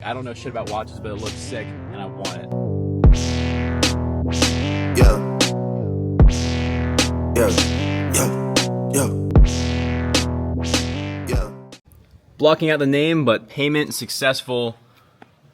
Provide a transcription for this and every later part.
I don't know shit about watches, but it looks sick, and I want it. Yeah. Blocking out the name, but payment successful.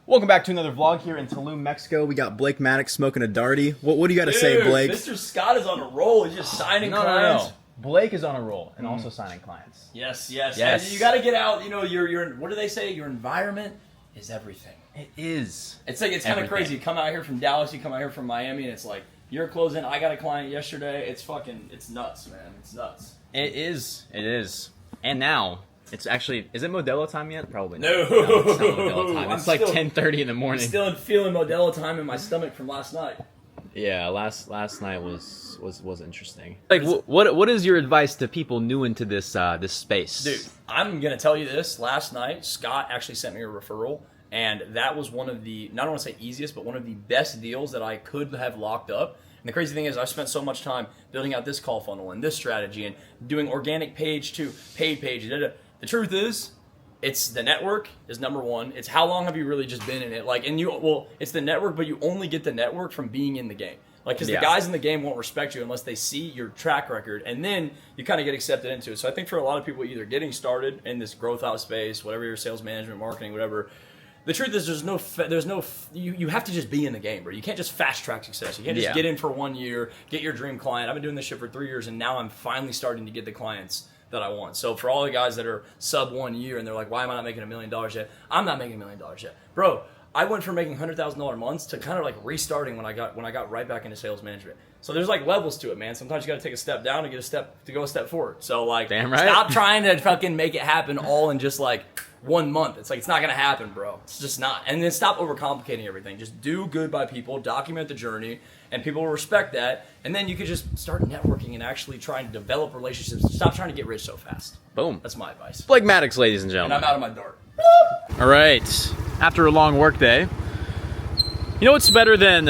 Welcome back to another vlog here in Tulum, Mexico. We got Blake Maddox smoking a darty. What do you got to say, Blake? Mr. Scott is on a roll. He's just signing clients. No. Blake is on a roll and also signing clients. Yes. And you got to get out. You know, your what do they say? Your environment is everything. It is. It's kind of crazy. You come out here from Dallas, you come out here from Miami, and it's like you're closing. I got a client yesterday. It's nuts, man. It's nuts. It is. And now it's actually, is it Modelo time yet? Probably not. No, it's not Modelo time. It's like 10:30 in the morning. I'm still feeling Modelo time in my stomach from last night. Yeah, last night was interesting. Like, what is your advice to people new into this this space? Dude, I'm gonna tell you this. Last night, Scott actually sent me a referral, and that was one of the, not want to say easiest, but one of the best deals that I could have locked up. And the crazy thing is, I spent so much time building out this call funnel and this strategy and doing organic page to paid page. The truth is, it's the network is number one. It's how long have you really just been in it? Like, and it's the network, but you only get the network from being in the game. Like, because the guys in the game won't respect you unless they see your track record, and then you kind of get accepted into it. So I think for a lot of people either getting started in this growth out space, whatever your sales management, marketing, whatever, the truth is you have to just be in the game, bro. You can't just fast track success. You can't just get in for 1 year, get your dream client. I've been doing this shit for 3 years, and now I'm finally starting to get the clients that I want. So for all the guys that are sub 1 year and they're like, why am I not making $1 million yet? I'm not making $1 million yet. Bro, I went from making $100,000 months to kind of like restarting when I got right back into sales management. So there's like levels to it, man. Sometimes you got to take a step down to go a step forward. So like, damn right. Stop trying to fucking make it happen all in just like 1 month. It's like, it's not going to happen, bro. It's just not. And then stop overcomplicating everything. Just do good by people, document the journey, and people will respect that. And then you could just start networking and actually trying to develop relationships. Stop trying to get rich so fast. Boom. That's my advice. Blake Maddox, ladies and gentlemen. And I'm out of my dart. All right. After a long work day, you know what's better than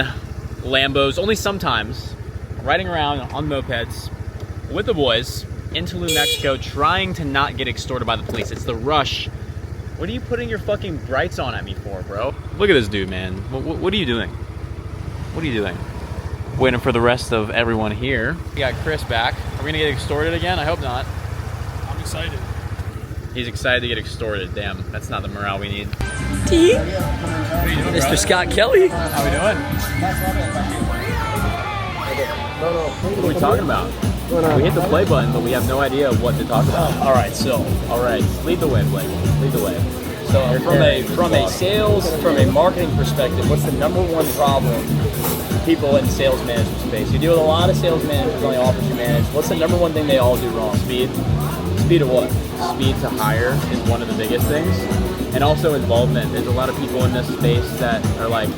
Lambos? Only sometimes, riding around on mopeds with the boys in Tulum, Mexico, trying to not get extorted by the police. It's the rush. What are you putting your fucking brights on at me for, bro? Look at this dude, man. What are you doing? What are you doing? Waiting for the rest of everyone here. We got Chris back. Are we gonna get extorted again? I hope not. I'm excited. He's excited to get extorted. Damn, that's not the morale we need. Mr. Scott Kelly. How we doing? What are we talking about? We hit the play button, but we have no idea what to talk about. All right, Lead the way, Blake. Lead the way. So from a sales, from a marketing perspective, what's the number one problem people in sales management space? You deal with a lot of sales managers on the offers you manage. What's the number one thing they all do wrong? Speed. Speed of what? Speed to hire is one of the biggest things. And also involvement. There's a lot of people in this space that are like,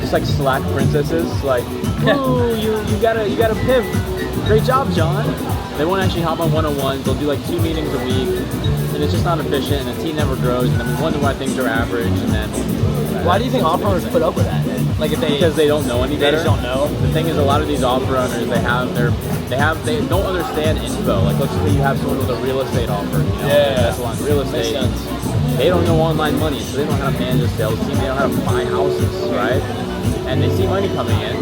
just like Slack princesses, like, ooh, you gotta pimp. Great job, John. They won't actually hop on one-on-ones. They'll do like 2 meetings a week, and it's just not efficient, and the team never grows, and then we wonder why things are average, and then... Why do you think offer owners put up with that? Like, because they don't know any better. They just don't know. The thing is, a lot of these offer owners, they don't understand info. Like, let's say you have someone with a real estate offer, you know, that's a lot of real estate. They don't know online money, so they don't know how to manage a sales team. They don't know how to buy houses, right? And they see money coming in.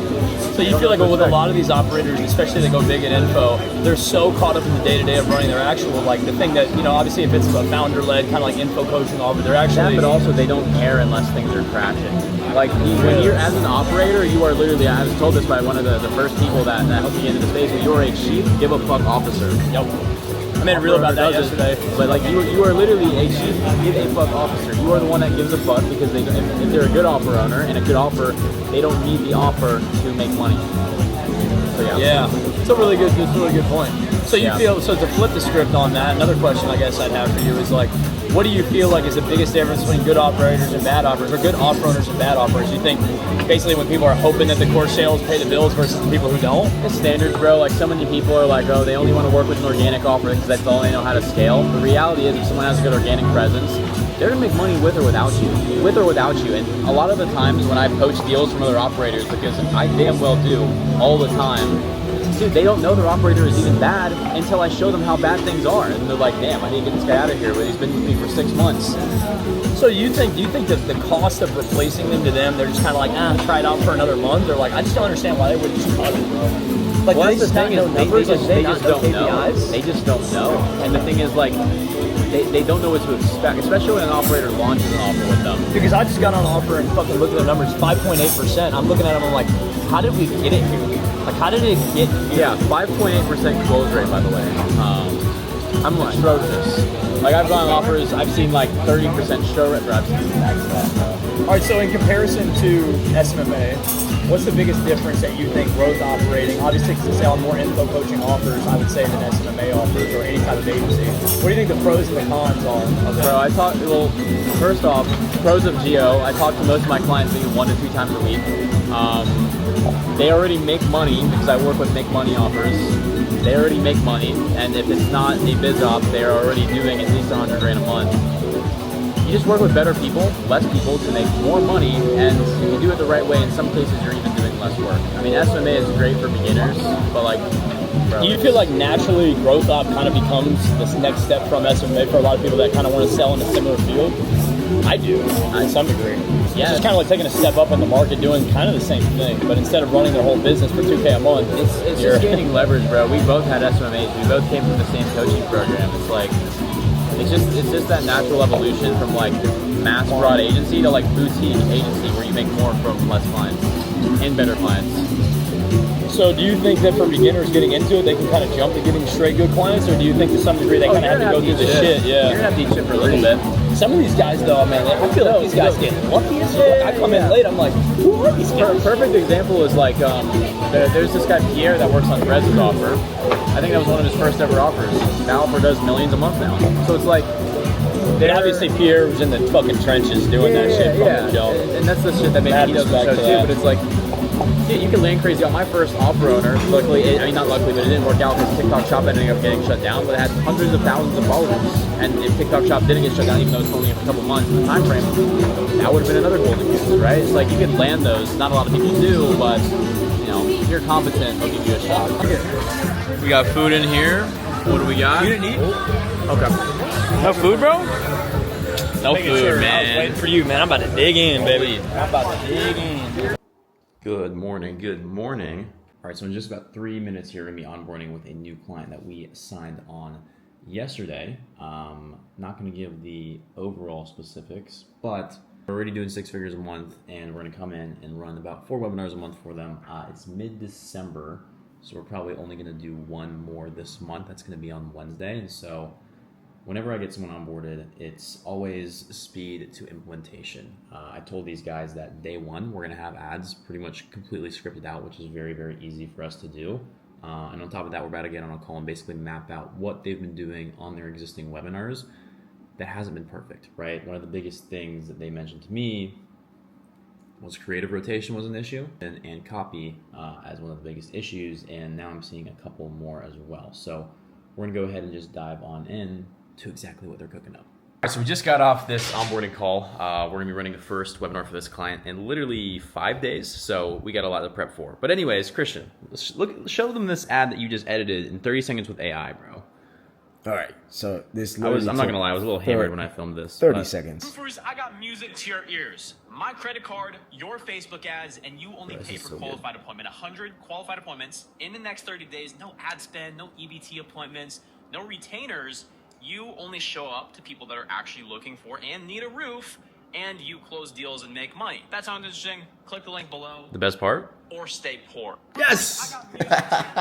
So you feel like with a lot of these operators, especially that go big in info, they're so caught up in the day-to-day of running their actual, like the thing that, you know, obviously if it's a founder-led kind of like info coaching offer, they're actually... But also they don't care unless things are crashing. Like when you're, as an operator, you are literally, I was told this by one of the first people that helped me get into the space, but you're a chief give a fuck officer. Yep. I made a reel about that yesterday. But like you are literally a chief give a fuck officer. You are the one that gives a fuck because if they're a good offer owner and a good offer, they don't need the offer to make money. So yeah. It's a really good point. So you feel, so to flip the script on that, another question I guess I'd have for you is like, what do you feel like is the biggest difference between good operators and bad operators, or good offer owners and bad operators? You think basically when people are hoping that the core sales pay the bills versus the people who don't? It's standard, bro. Like so many people are like, oh, they only want to work with an organic offer because that's all they know how to scale. The reality is if someone has a good organic presence, they're gonna make money with or without you. And a lot of the times when I poach deals from other operators, because I damn well do all the time, dude, they don't know their operator is even bad until I show them how bad things are, and they're like, damn, I need to get this guy out of here, but he's been with me for 6 months. So do you think that the cost of replacing them to them, they're just kind of like, try it out for another month? They're like, I just don't understand why they wouldn't just cut it, bro. Like, well, they that's just the thing not is, know numbers, they just don't know. KPIs? They just don't know. And the thing is, like, they don't know what to expect, especially when an operator launches an offer with them. Because I just got on an offer and fucking looked at the numbers, 5.8%. I'm looking at them, I'm like, how did we get it here? Like, how did it get here? Yeah, 5.8% close rate, by the way. I'm atrocious. Like, I've gotten offers, I've seen like 30% show rate, or I've seen All right, so in comparison to SMMA, what's the biggest difference that you think growth operating, obviously to sell more info coaching offers, I would say, than SMMA offers or any type of agency? What do you think the pros and the cons are of that? Bro, first off, pros of Geo, I talk to most of my clients maybe 1 to 2 times a week. They already make money because I work with make money offers. They already make money, and if it's not a biz op, they're already doing at least $100 grand a month. You just work with better people, less people to make more money, and if you do it the right way, in some cases you're even doing less work. I mean, SMMA is great for beginners, but like, bro, do you feel like naturally growth op kind of becomes this next step from SMMA for a lot of people that kind of want to sell in a similar field? I do, to some degree. Yeah, it's just kind of like taking a step up in the market, doing kind of the same thing, but instead of running their whole business for $2K a month, it's just gaining leverage, bro. We both had SMMAs. We both came from the same coaching program. It's like, it's just that natural evolution from like mass broad agency to like boutique agency where you make more from less clients and better clients. So do you think that for beginners getting into it, they can kind of jump to getting straight good clients, or do you think to some degree they kind of have to go through the shit? Yeah, you're gonna have to eat shit for a little bit. Some of these guys, though, man, I feel like these guys get lucky as fuck. I come in late, I'm like, who are these guys? Perfect example is like, there's this guy Pierre that works on Rez's offer. I think that was one of his first ever offers. That offer does millions a month now. So it's like, obviously Pierre was in the fucking trenches doing that shit from the jump. And that's the shit that maybe he doesn't show too, but it's like, dude, you can land crazy. My first offer owner, luckily, not luckily, but it didn't work out because TikTok Shop ended up getting shut down, but it had hundreds of thousands of followers. And if TikTok Shop didn't get shut down, even though it's only a couple months in the time frame, that would have been another golden goose, right? It's like you can land those. Not a lot of people do, but if you're competent, they'll give you a shot. We got food in here. What do we got? You didn't eat? Okay. No food, bro? No food, man. I was waiting for you, man. I'm about to dig in, baby. I'm about to dig in. Good morning. All right, so in just about 3 minutes here, we're gonna be onboarding with a new client that we signed on yesterday. Not gonna give the overall specifics, but we're already doing 6 figures a month, and we're gonna come in and run about 4 webinars a month for them. It's mid-December, so we're probably only gonna do 1 more this month. That's gonna be on Wednesday, and so whenever I get someone onboarded, it's always speed to implementation. I told these guys that day 1, we're gonna have ads pretty much completely scripted out, which is very, very easy for us to do. And on top of that, we're about to get on a call and basically map out what they've been doing on their existing webinars that hasn't been perfect, right? One of the biggest things that they mentioned to me was creative rotation was an issue, and copy as one of the biggest issues, and now I'm seeing a couple more as well. So we're gonna go ahead and just dive on in to exactly what they're cooking up. All right, so we just got off this onboarding call. We're gonna be running the first webinar for this client in literally 5 days, so we got a lot to prep for. But anyways, Christian, show them this ad that you just edited in 30 seconds with AI, bro. All right, so this. I'm not gonna lie, I was a little hammered when I filmed this. 30 seconds. Roofers, I got music to your ears. My credit card, your Facebook ads, and you only pay for qualified appointment. 100 qualified appointments in the next 30 days. No ad spend, no EBT appointments, no retainers. You only show up to people that are actually looking for and need a roof, and you close deals and make money. That sounds interesting? Click the link below. The best part? Or stay poor. Yes!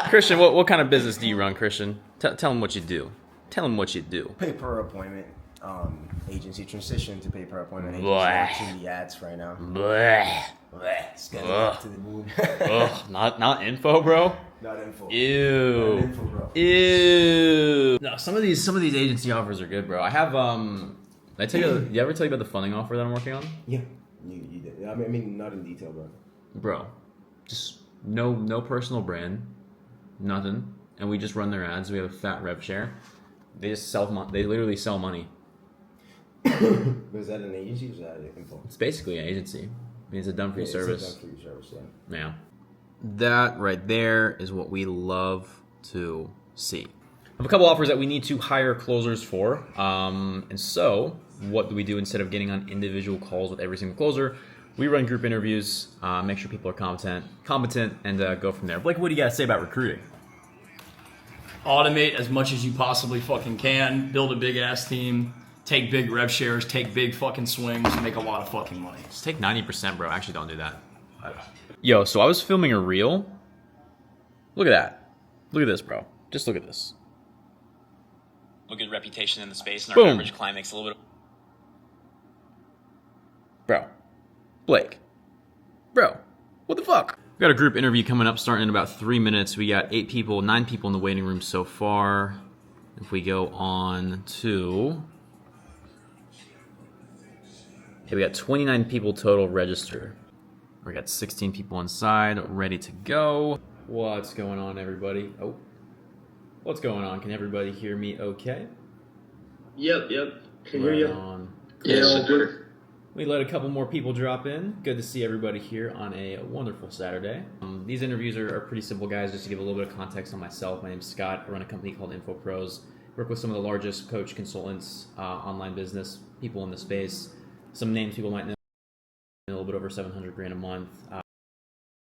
Christian, what kind of business do you run, Christian? Tell them what you do. Tell them what you do. Pay per appointment. Agency transition to pay per appointment. Agency watching the ads right now. Bleh. Bleh. To the moon. Ugh, not info, bro. Not info. Ew. Not info, bro. Ew. No, some of these agency offers are good, bro. I have did you ever tell you about the funding offer that I'm working on? Yeah, you did. I mean, not in detail, bro. Bro, just no personal brand, nothing, and we just run their ads. We have a fat rev share. They just sell. They literally sell money. Was that an agency or was that an info? It's basically an agency. I mean, it's a done-for-you service. It's a done-for-you service, yeah. Yeah. That right there is what we love to see. I have a couple offers that we need to hire closers for. And so what do we do instead of getting on individual calls with every single closer? We run group interviews, make sure people are competent, and go from there. Blake, what do you got to say about recruiting? Automate as much as you possibly fucking can. Build a big ass team. Take big rev shares. Take big fucking swings. Make a lot of fucking money. Just take 90%, bro. Actually, don't do that. Yo, so I was filming a reel. Look at that. Look at this, bro. Just look at this. Look at reputation in the space, and Boom. our average client makes a little bit. Bro. Blake. Bro. What the fuck? We got a group interview coming up starting in about 3 minutes. We got 9 people in the waiting room so far. If we go on to... Okay, we got 29 people total registered. We got 16 people inside, ready to go. What's going on, everybody? Oh. What's going on? Can everybody hear me okay? Yep. Can hear you. On. Yes, sir. We let a couple more people drop in. Good to see everybody here on a wonderful Saturday. These interviews are pretty simple, guys. Just to give a little bit of context on myself, my name's Scott. I run a company called InfoPros. Work with some of the largest coach consultants, online business people in the space. Some names people might know. A little bit over $700,000 a month.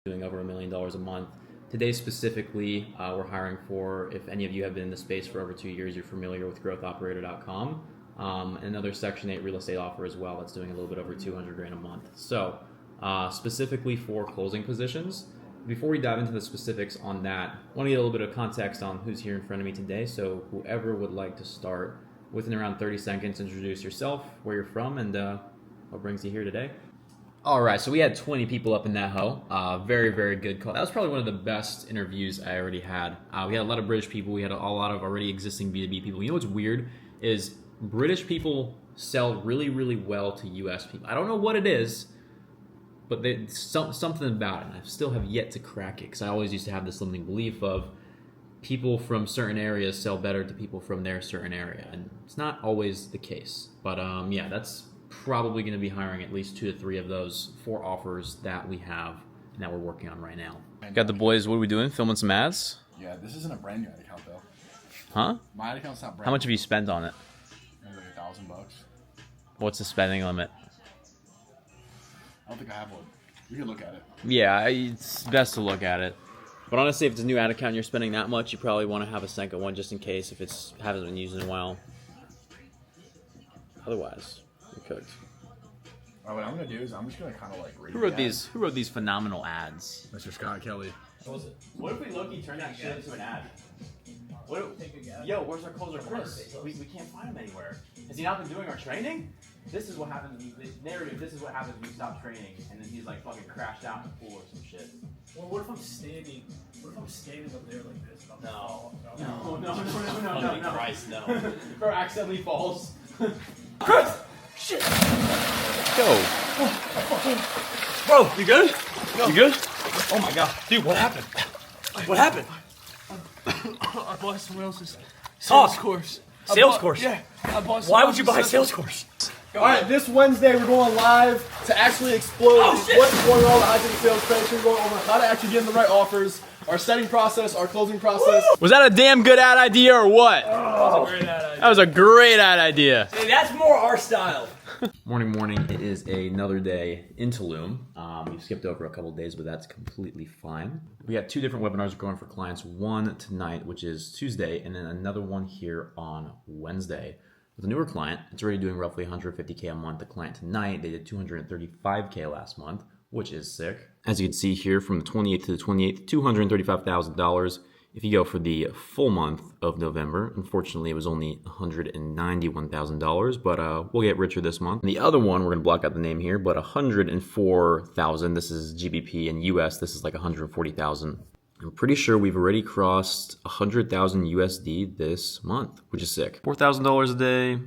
Doing over $1 million a month. Today specifically, we're hiring for, if any of you have been in the space for over 2 years, you're familiar with growthoperator.com. Another Section 8 real estate offer as well that's doing a little bit over $200,000 a month. So specifically for closing positions, before we dive into the specifics on that, I want to get a little bit of context on who's here in front of me today. So whoever would like to start, within around 30 seconds, introduce yourself, where you're from, and what brings you here today. All right, so we had 20 people up in that hoe. Very, very good call. That was probably one of the best interviews I already had. We had a lot of British people. We had a lot of already existing B2B people. You know what's weird is British people sell really, really well to US people. I don't know what it is, but something about it. And I still have yet to crack it because I always used to have this limiting belief of people from certain areas sell better to people from their certain area. And it's not always the case. But yeah, that's probably going to be hiring at least 2 to 3 of those 4 offers that we have and that we're working on right now. Got the boys, what are we doing? Filming some ads? Yeah, this isn't a brand new ad account though. Huh? My ad account's not brand How much have you spent on it? Maybe like $1,000. What's the spending limit? I don't think I have one. We can look at it. Yeah, it's best to look at it. But honestly, if it's a new ad account and you're spending that much, you probably want to have a second one just in case if it's hasn't been used in a while. Otherwise, you're cooked. All right, what I'm gonna do is I'm just gonna kind of like read. Who wrote these phenomenal ads? Mr. Scott Kelly. What if we low-key turn that shit into an ad? Yo, where's our closer Chris? We can't find him anywhere. Has he not been doing our training? This is what happens. The narrative. This is what happens when you stop training, and then he's like fucking crashed out in the pool or some shit. Well, what if I'm standing? What if I'm standing up there like this? No. Holy Christ, no. Bro accidentally falls. Chris! Shit! Go. Bro, you good? You good? Oh my god. Dude, what happened? What happened? I bought someone else's sales course. Sales course? Yeah. I bought Why would you buy a sales course? All right, this Wednesday we're going live to actually explore what's going on with high ticket sales page. We're going over how to actually get in the right offers, our setting process, our closing process. Was that a damn good ad idea or what? Oh, great ad idea. That was a great ad idea. Hey, that's more our style. Morning. It is another day in Tulum. We skipped over a couple days, but that's completely fine. We got 2 different webinars going for clients. One tonight, which is Tuesday, and then another one here on Wednesday. With a newer client, it's already doing roughly $150K a month. The client tonight, they did $235K last month, which is sick. As you can see here, from the 28th to the 28th, $235,000. If you go for the full month of November, unfortunately, it was only $191,000, but we'll get richer this month. And the other one, we're going to block out the name here, but $104,000. This is GBP, and US, this is like $140,000. I'm pretty sure we've already crossed 100,000 USD this month, which is sick. $4,000 a day.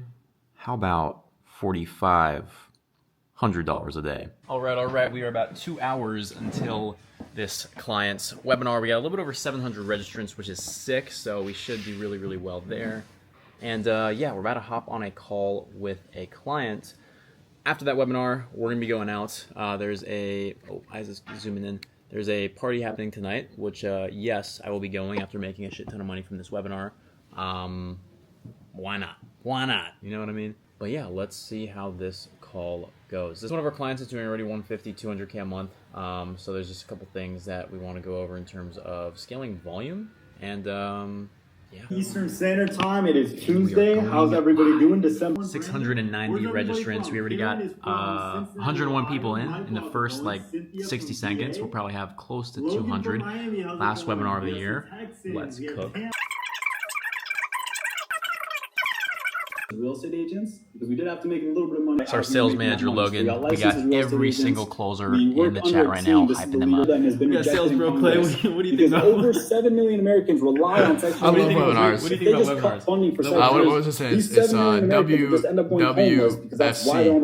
How about $4,500 a day? All right. We are about 2 hours until this client's webinar. We got a little bit over 700 registrants, which is sick, so we should do really, really well there. And yeah, we're about to hop on a call with a client. After that webinar, we're gonna be going out. There's a, I was just zooming in. There's a party happening tonight, which yes, I will be going after making a shit ton of money from this webinar. Why not? Why not? You know what I mean? But yeah, let's see how this call goes. This is one of our clients that's doing already 150, 200K a month. So there's just a couple things that we want to go over in terms of scaling volume and yeah. Eastern Standard Time. It is Tuesday. How's everybody doing? December 690 registrants. We already got 101 people in the first like 60 seconds. We'll probably have close to 200. Last webinar of the year. Let's cook. Real estate agents, because we did have to make a little bit of money. It's our sales manager Logan. We got every single closer in the chat right now, hyping them up. Yeah, sales bro Clay. What do you think about over 7 million Americans rely on text. I love webinars. What do you think about webinars? What was it saying? It's WWFC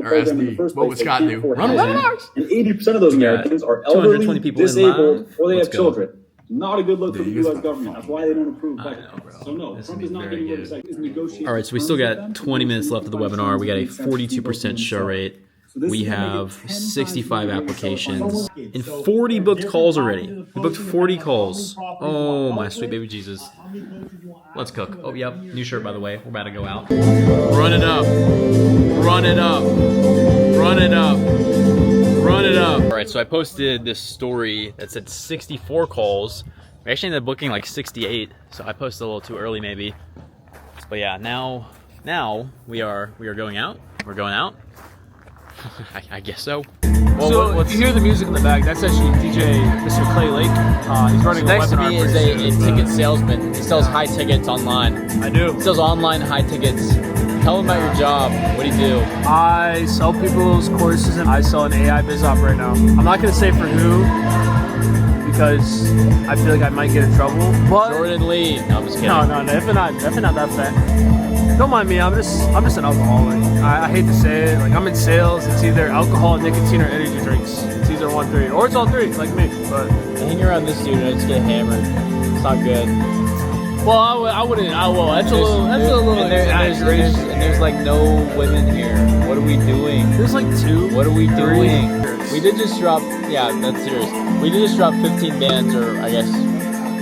or SD. What would Scott do? Run webinars. And 80% of those Americans are elderly, disabled, or they have children. Not a good look for the U.S. government. That's why they don't approve budget. So no, Trump is not getting rid of negotiating. All right, so we still got 20 minutes left of the webinar. We got a 42% show rate. We have 65 applications and 40 booked calls already. We booked 40 calls. Oh, my sweet baby Jesus. Let's cook. Oh, yep. New shirt, by the way. We're about to go out. Run it up. Run it up. Run it up. Run it up. All right, so I posted this story that said 64 calls. We actually ended up booking like 68, so I posted a little too early maybe. But yeah, now we are going out. We're going out. I guess so. Well, so if you hear the music in the back, that's actually DJ Mr. Clay Lake. He's running next a webinar. Next to me is a ticket salesman. He sells high tickets online. I do. He sells online high tickets. Tell him about your job. What do you do? I sell people's courses and I sell an AI biz op right now. I'm not going to say for who because I feel like I might get in trouble. But Jordan Lee. No, I'm just kidding. No, definitely not that fat. Don't mind me. I'm just an alcoholic. I hate to say it. Like I'm in sales. It's either alcohol, nicotine, or energy drinks. It's either 1, 3, or it's all 3, like me. But I hang around this dude and I just get hammered. It's not good. Well, I wouldn't. That's a little. And there's like no women here. What are we doing? There's like 2. What are we doing? We did just drop. Yeah, that's serious. We did just drop 15 bands, or I guess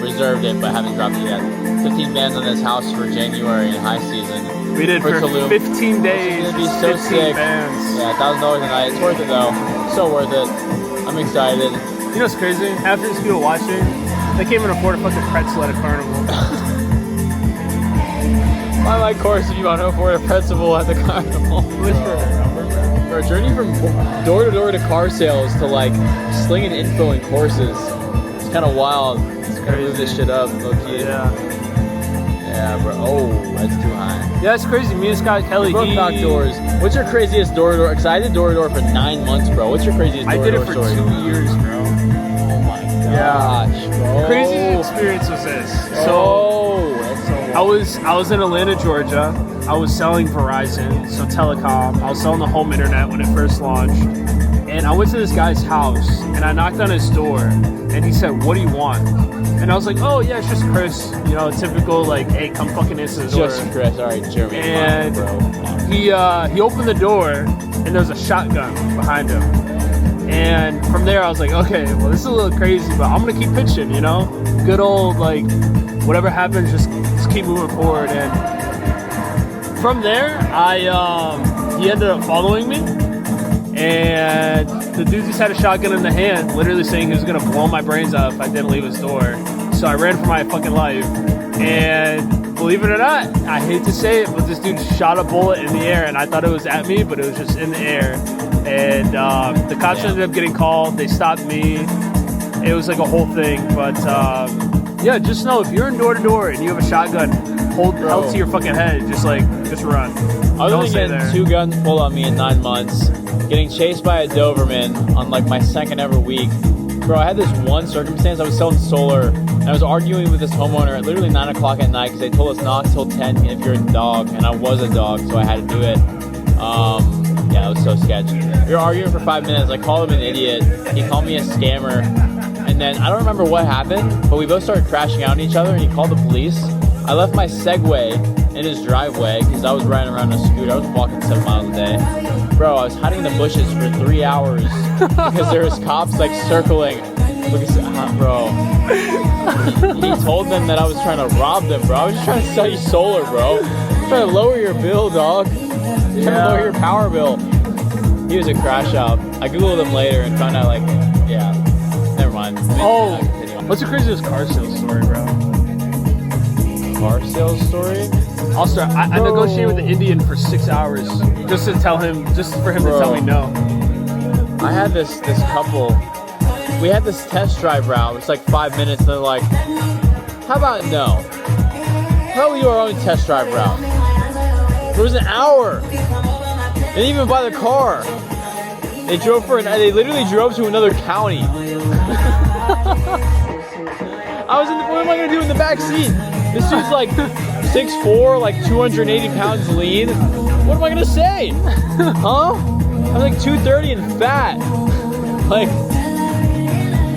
reserved it, but haven't dropped it yet. 15 bands on this house for January and high season. We did for Tulum. 15 days. It's gonna be so sick. Bands. Yeah, $1,000 a night. It's worth it though. So worth it. I'm excited. You know what's crazy? Half these people watching, they can't even afford a fucking pretzel at a carnival. Buy my course if you want to afford a pretzel at the carnival. For a journey from door to door to car sales to like slinging info in courses, it's kind of wild. It's gonna move this shit up, low key. Yeah. Yeah, bro. Oh, that's too high. Yeah, it's crazy. Me and Scott Kelly. Both knock doors. What's your craziest door to door? Because I did door to door for 9 months, bro. What's your craziest door to door story? I did it for 2 years, bro. Oh my gosh, bro. The craziest experience was this. That's so wild. I was in Atlanta, Georgia. I was selling Verizon, so telecom. I was selling the home internet when it first launched. And I went to this guy's house, and I knocked on his door, and he said, "What do you want?" And I was like, "Oh yeah, it's just Chris. You know, typical like, hey, come fucking answer the door." Just Chris. All right, Jeremy. And bro. he opened the door, and there was a shotgun behind him. And from there, I was like, okay, well, this is a little crazy, but I'm gonna keep pitching. You know, good old like, whatever happens, just keep moving forward. And from there, he ended up following me. And the dude just had a shotgun in the hand, literally saying he was gonna blow my brains out if I didn't leave his door. So I ran for my fucking life. And believe it or not, I hate to say it, but this dude shot a bullet in the air, and I thought it was at me, but it was just in the air. And the cops ended up getting called. They stopped me. It was like a whole thing. But yeah, just know if you're in door to door and you have a shotgun held to your fucking head, just run. Other than getting 2 guns pulled on me in 9 months, getting chased by a Doberman on like my second ever week. Bro, I had this one circumstance. I was selling solar, and I was arguing with this homeowner at literally 9 o'clock at night because they told us not till 10 if you're a dog, and I was a dog, so I had to do it. Yeah, it was so sketchy. We were arguing for 5 minutes. I called him an idiot. He called me a scammer. And then I don't remember what happened, but we both started crashing out on each other, and he called the police. I left my Segway in his driveway because I was riding around a scooter. I was walking 7 miles a day. Bro, I was hiding in the bushes for 3 hours because there was cops like circling. Bro. He told them that I was trying to rob them, bro. I was just trying to sell you solar, bro. I'm trying to lower your bill, dog. Trying to lower your power bill. He was a crash out. I googled him later and found out like, yeah, never mind. Oh, what's the craziest car sales story, bro? Car sales story? Also, I negotiated with the Indian for 6 hours just for him to tell me no. I had this couple. We had this test drive route. It's like 5 minutes, and they're like, "How about no? How about your own test drive route?" It was an hour. They didn't even buy the car. They literally drove to another county. What am I gonna do in the back seat? This dude's like 6'4", like 280 pounds lean. What am I gonna say? Huh? I'm like 230 and fat. Like,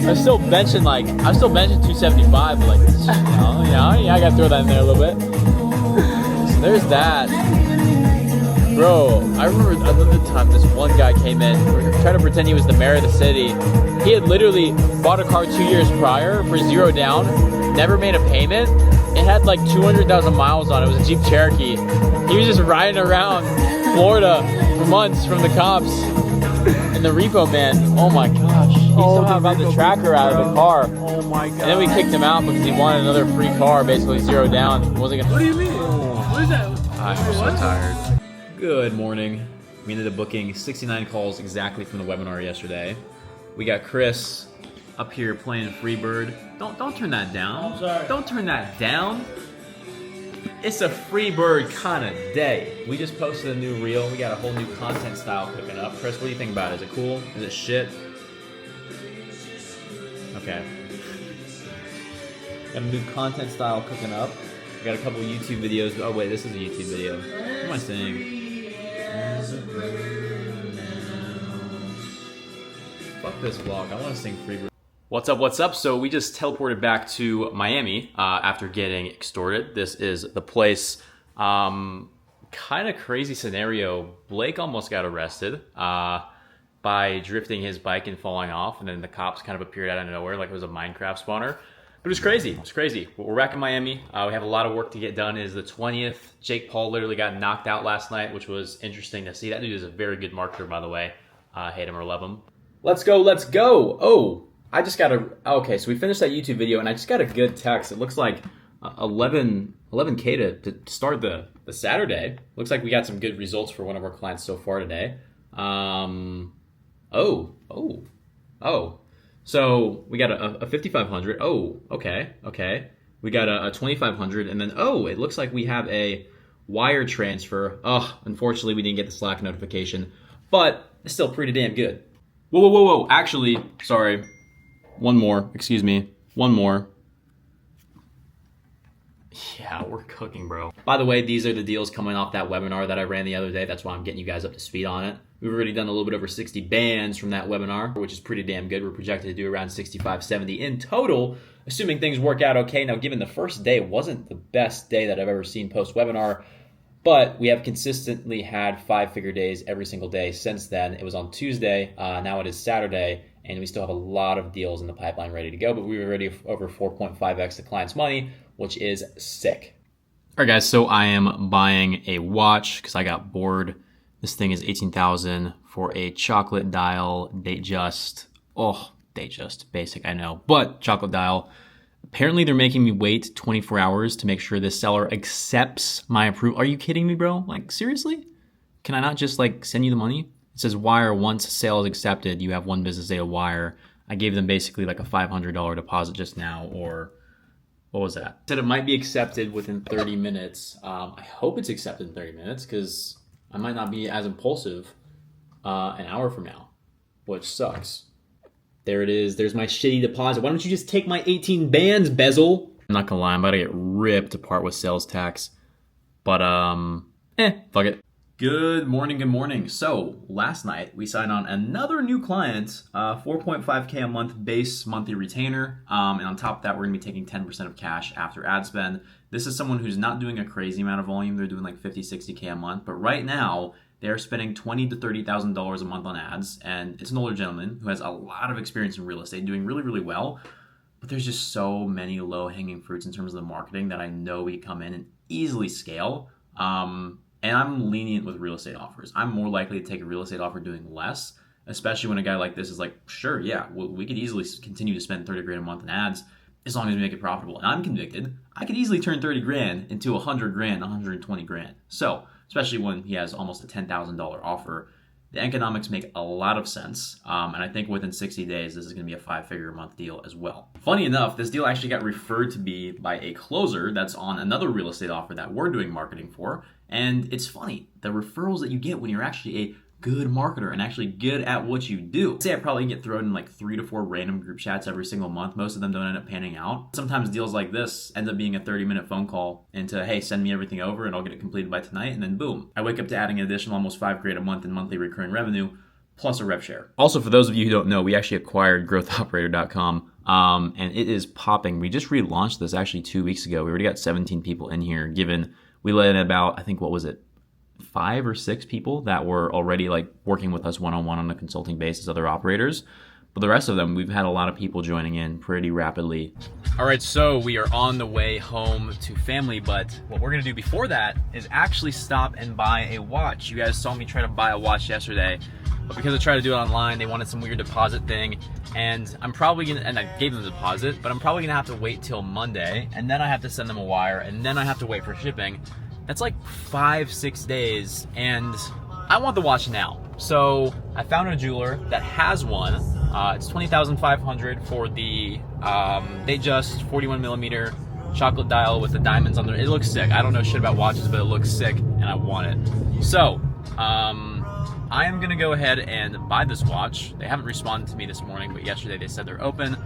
I'm still benching 275, but like, yeah, I gotta throw that in there a little bit. So there's that. Bro, I remember the time this one guy came in, trying to pretend he was the mayor of the city. He had literally bought a car 2 years prior for 0 down, never made a payment. It had like 200,000 miles on it. It was a Jeep Cherokee. He was just riding around Florida for months from the cops. And the repo man, oh my gosh, he somehow got the tracker out of the car. Oh my god. And then we kicked him out because he wanted another free car, basically 0 down. What do you mean? What is that? I'm so tired. Good morning. We ended up booking 69 calls exactly from the webinar yesterday. We got Chris up here playing Freebird. Don't turn that down. I'm sorry. Don't turn that down. It's a Freebird kind of day. We just posted a new reel. We got a whole new content style cooking up. Chris, what do you think about it? Is it cool? Is it shit? Okay. Got a new content style cooking up. We got a couple YouTube videos. Oh wait, this is a YouTube video. What am I saying? Fuck this vlog. I want to sing Freebird. What's up? So we just teleported back to Miami after getting extorted. This is the place. Kind of crazy scenario. Blake almost got arrested by drifting his bike and falling off, and then the cops kind of appeared out of nowhere like it was a Minecraft spawner. But it was crazy. It was crazy. We're back in Miami. We have a lot of work to get done. It is the 20th. Jake Paul literally got knocked out last night, which was interesting to see. That dude is a very good marketer, by the way. Hate him or love him. Let's go. Oh, I just got okay, so we finished that YouTube video, and I just got a good text. It looks like 11K to start the Saturday. Looks like we got some good results for one of our clients so far today. So we got a 5,500. Oh, okay. We got a 2,500, and then it looks like we have a wire transfer. Unfortunately, we didn't get the Slack notification, but it's still pretty damn good. Whoa. Actually, sorry. One more. Excuse me. One more. Yeah, we're cooking, bro. By the way, these are the deals coming off that webinar that I ran the other day. That's why I'm getting you guys up to speed on it. We've already done a little bit over 60 bands from that webinar, which is pretty damn good. We're projected to do around 65, 70 in total, assuming things work out okay. Now, given the first day wasn't the best day that I've ever seen post-webinar, but we have consistently had 5-figure days every single day since then. It was on Tuesday. Now it is Saturday, and we still have a lot of deals in the pipeline ready to go, but we were already over 4.5x the client's money, which is sick. All right, guys, so I am buying a watch because I got bored. This thing is $18,000 for a chocolate dial, Datejust. Basic, I know, but chocolate dial. Apparently, they're making me wait 24 hours to make sure this seller accepts my approval. Are you kidding me, bro? Like, seriously? Can I not just, send you the money? It says wire once sale is accepted. You have 1 business day to wire. I gave them basically a $500 deposit just now, or what was that? It said it might be accepted within 30 minutes. I hope it's accepted in 30 minutes because I might not be as impulsive an hour from now, which sucks. There it is. There's my shitty deposit. Why don't you just take my 18 bands, bezel? I'm not gonna lie, I'm about to get ripped apart with sales tax. But, fuck it. Good morning. So, last night, we signed on another new client, 4.5K a month base monthly retainer. And on top of that, we're gonna be taking 10% of cash after ad spend. This is someone who's not doing a crazy amount of volume. They're doing like 50, 60K a month. But right now, they're spending $20,000 to $30,000 a month on ads. And it's an older gentleman who has a lot of experience in real estate, doing really, really well. But there's just so many low-hanging fruits in terms of the marketing that I know we come in and easily scale. And I'm lenient with real estate offers. I'm more likely to take a real estate offer doing less, especially when a guy like this is like, sure, yeah, we could easily continue to spend 30 grand a month in ads as long as we make it profitable. And I'm convicted. I could easily turn 30 grand into 100 grand, 120 grand. So, especially when he has almost a $10,000 offer, the economics make a lot of sense. And I think within 60 days, this is going to be a 5-figure a month deal as well. Funny enough, this deal actually got referred to me by a closer that's on another real estate offer that we're doing marketing for. And it's funny, the referrals that you get when you're actually a good marketer and actually good at what you do. Say I probably get thrown in like 3 to 4 random group chats every single month. Most of them don't end up panning out. Sometimes deals like this end up being a 30-minute phone call into, hey, send me everything over and I'll get it completed by tonight. And then boom, I wake up to adding an additional almost $5 grand a month in monthly recurring revenue plus a rev share. Also, for those of you who don't know, we actually acquired growthoperator.com and it is popping. We just relaunched this actually 2 weeks ago. We already got 17 people in here, given we let in about, I think, what was it? 5 or 6 people that were already like working with us one-on-one on a consulting basis, other operators. But the rest of them, we've had a lot of people joining in pretty rapidly. All right, so we are on the way home to family, but what we're gonna do before that is actually stop and buy a watch. You guys saw me try to buy a watch yesterday, but because I tried to do it online, they wanted some weird deposit thing, and I'm probably gonna, and I gave them the deposit, but I'm probably gonna have to wait till Monday, and then I have to send them a wire, and then I have to wait for shipping. That's like 5-6 days, and I want the watch now. So I found a jeweler that has one. It's $20,500 for the Datejust 41mm chocolate dial with the diamonds on there. It looks sick. I don't know shit about watches, but it looks sick, and I want it. So I am gonna go ahead and buy this watch. They haven't responded to me this morning, but yesterday they said they're open.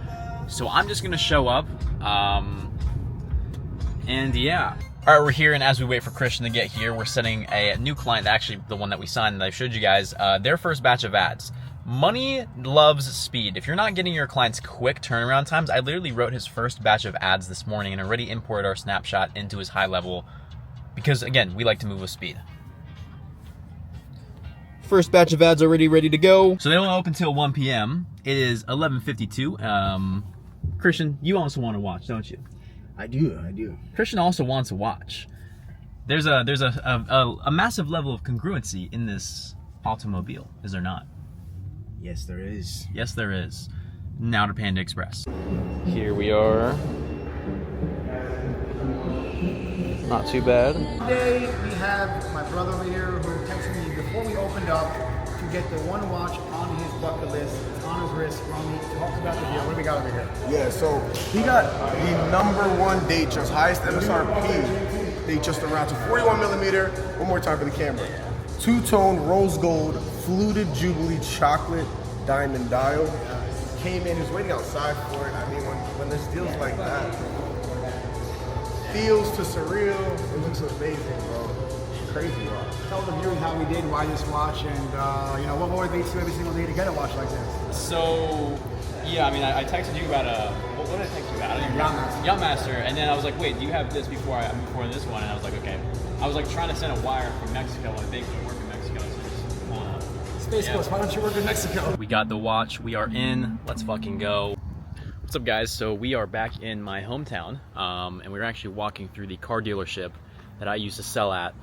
So I'm just gonna show up, and yeah. All right, we're here, and as we wait for Christian to get here, we're sending a new client, actually the one that we signed that I showed you guys, their first batch of ads. Money loves speed. If you're not getting your clients quick turnaround times, I literally wrote his first batch of ads this morning and already imported our snapshot into his high level because, again, we like to move with speed. First batch of ads already ready to go. So they don't open until 1 p.m. It is 11:52. Christian, you also want to watch, don't you? I do. Christian also wants a watch. There's a massive level of congruency in this automobile, is there not? Yes, there is. Yes, there is. Now to Panda Express. Here we are. Not too bad. Today we have my brother over here who texted me before we opened up to get the one watch on his bucket list. It's on his wrist. Ronnie, talk about the deal. What do we got over here? Yeah, so he got the #1 Datejust, highest MSRP Datejust around to 41mm. One more time for the camera. Two-tone rose gold fluted Jubilee chocolate diamond dial. Came in, he was waiting outside for it. I mean, when there's deals like that, feels to surreal, it looks amazing, bro. Crazy, bro. Tell the viewers how we did, why this watch, and you know, what motivates you every single day to get a watch like this? So, yeah, I mean, I texted you about what did I text you about? Yachtmaster, and then I was like, wait, do you have this before this one? And I was like, okay. I was like trying to send a wire from Mexico, and they couldn't work in Mexico, so just pull it up. Space Coast, why don't you work in Mexico? We got the watch, we are in, let's fucking go. What's up, guys? So we are back in my hometown, and we're actually walking through the car dealership that I used to sell at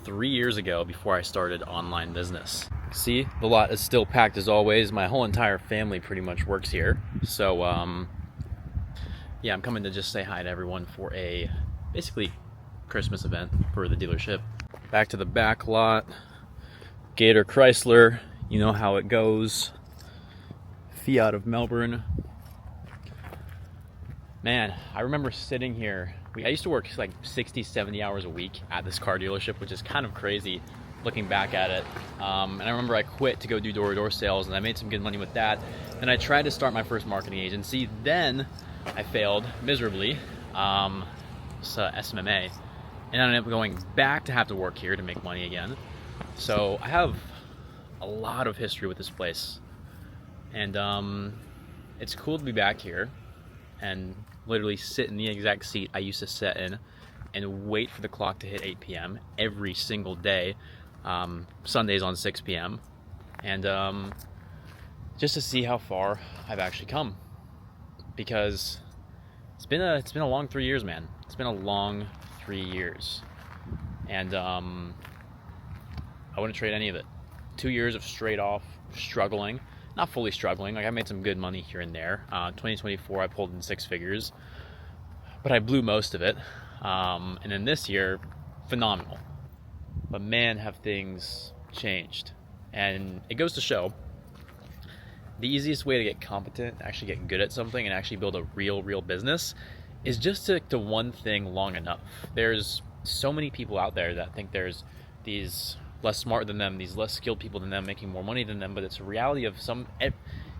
3 years ago before I started online business. See, the lot is still packed as always. My whole entire family pretty much works here. So, yeah, I'm coming to just say hi to everyone for a basically Christmas event for the dealership. Back to the back lot. Gator Chrysler, you know how it goes. Fiat of Melbourne. Man, I remember sitting here. I used to work like 60, 70 hours a week at this car dealership, which is kind of crazy looking back at it. And I remember I quit to go do door-to-door sales, and I made some good money with that. Then I tried to start my first marketing agency. Then I failed miserably, so SMMA, and I ended up going back to have to work here to make money again. So I have a lot of history with this place, and it's cool to be back here and literally sit in the exact seat I used to sit in and wait for the clock to hit 8 p.m. every single day, Sundays on 6 p.m. and just to see how far I've actually come, because it's been a long 3 years, man. It's been a long 3 years, and I wouldn't trade any of it. 2 years of straight off struggling, not fully struggling. Like, I made some good money here and there. 2024, I pulled in 6 figures, but I blew most of it. And then this year, phenomenal. But man, have things changed. And it goes to show, the easiest way to get competent, actually get good at something, and actually build a real business is just to stick to one thing long enough. There's so many people out there that think there's these less smart than them, these less skilled people than them, making more money than them, but it's a reality of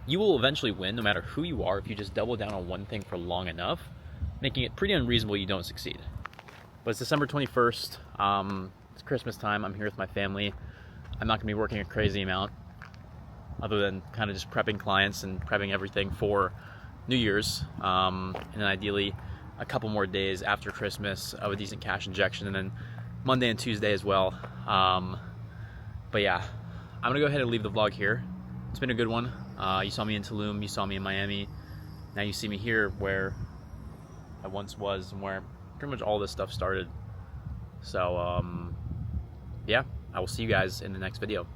you will eventually win no matter who you are if you just double down on one thing for long enough, making it pretty unreasonable you don't succeed. But it's December 21st, it's Christmas time, I'm here with my family. I'm not gonna be working a crazy amount, other than kind of just prepping clients and prepping everything for New Year's, and then ideally a couple more days after Christmas of a decent cash injection, and then Monday and Tuesday as well. But yeah, I'm gonna go ahead and leave the vlog here. It's been a good one. You saw me in Tulum, you saw me in Miami. Now you see me here where I once was and where pretty much all this stuff started. So yeah, I will see you guys in the next video.